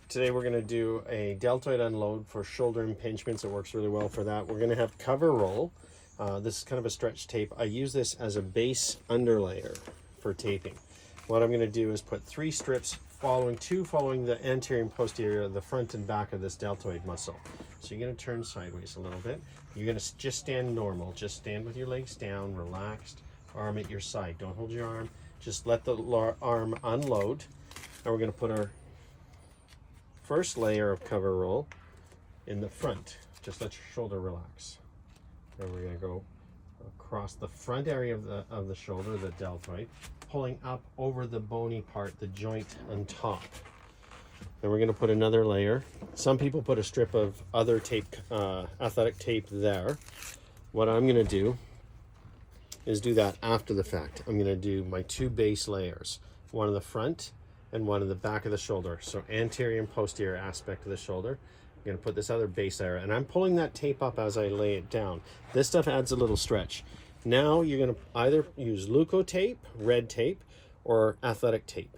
Today we're going to do a deltoid unload for shoulder impingements. It works really well for that. We're going to have cover roll. This is kind of a stretch tape. I use this as a base underlayer for taping. What I'm going to do is put 3 strips following the anterior and posterior, the front and back of this deltoid muscle. So you're going to turn sideways a little bit. You're going to just stand normal. Just stand with your legs down, relaxed, arm at your side. Don't hold your arm. Just let the arm unload. And we're going to put our first layer of cover roll in the front. Just let your shoulder relax. Then we're going to go across the front area of the shoulder, the deltoid, pulling up over the bony part, the joint on top. Then we're going to put another layer. Some people put a strip of other tape, athletic tape there. What I'm going to do is do that after the fact. I'm going to do my 2 base layers, one in the front and one in the back of the shoulder. So anterior and posterior aspect of the shoulder. I'm going to put this other base layer, and I'm pulling that tape up as I lay it down. This stuff adds a little stretch. Now you're going to either use Leuco tape, red tape, or athletic tape.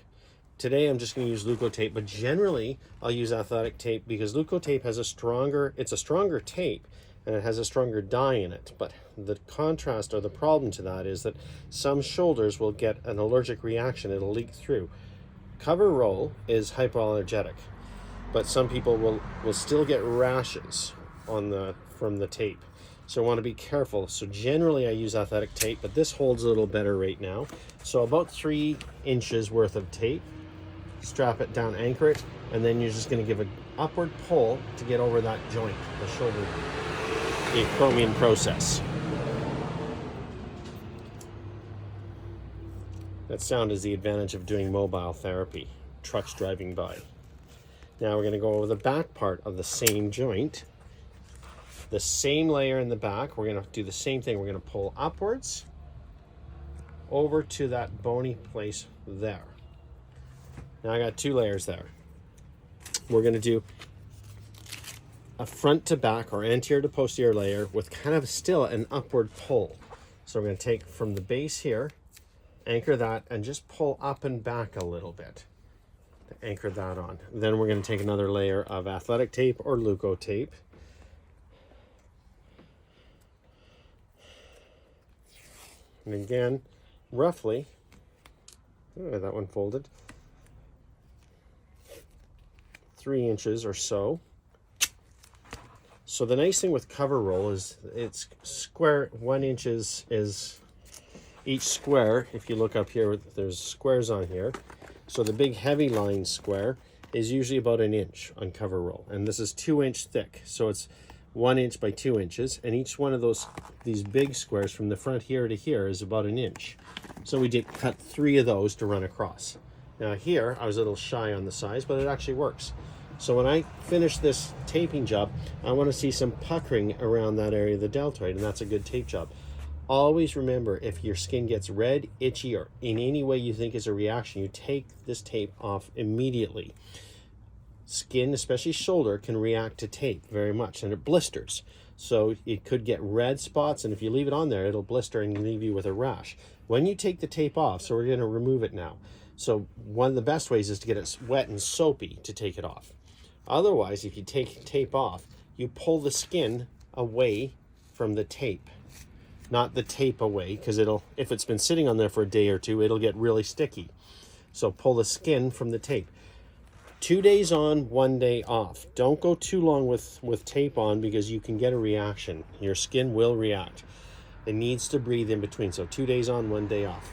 Today I'm just going to use Leuco tape, but generally I'll use athletic tape because Leuco tape has it's a stronger tape and it has a stronger dye in it. But the contrast or the problem to that is that some shoulders will get an allergic reaction. It'll leak through. Cover roll is hypoallergenic, but some people will still get rashes from the tape. So I want to be careful. So generally I use athletic tape, but this holds a little better right now. So about 3 inches worth of tape, strap it down, anchor it, and then you're just going to give an upward pull to get over that joint, the shoulder, the acromion process. That sound is the advantage of doing mobile therapy, trucks driving by. Now we're going to go over the back part of the same joint. The same layer in the back, we're going to do the same thing. We're going to pull upwards over to that bony place there. Now I got 2 layers there. We're going to do a front to back or anterior to posterior layer with kind of still an upward pull. So we're going to take from the base here, anchor that, and just pull up and back a little bit to anchor that on. Then we're going to take another layer of athletic tape or Leuco tape. And again, roughly, that one folded, 3 inches or so. So the nice thing with cover roll is it's square. 1 inch is each square. If you look up here, there's squares on here. So the big heavy line square is usually about 1 inch on cover roll. And this is 2 inch thick. So it's 1 inch by 2 inches. And each one of these big squares from the front here to here is about 1 inch. So we did cut 3 of those to run across. Now here, I was a little shy on the size, but it actually works. So when I finish this taping job, I want to see some puckering around that area of the deltoid, and that's a good tape job. Always remember, if your skin gets red, itchy, or in any way you think is a reaction, you take this tape off immediately. Skin, especially shoulder, can react to tape very much, and it blisters. So it could get red spots, and if you leave it on there, it'll blister and leave you with a rash. When you take the tape off, so we're going to remove it now. So one of the best ways is to get it wet and soapy to take it off. Otherwise, if you take tape off, you pull the skin away from the tape. Not the tape away, because if it's been sitting on there for a day or 2, it'll get really sticky. So pull the skin from the tape. 2 days on, 1 day off. Don't go too long with tape on because you can get a reaction. Your skin will react. It needs to breathe in between. So 2 days on, 1 day off.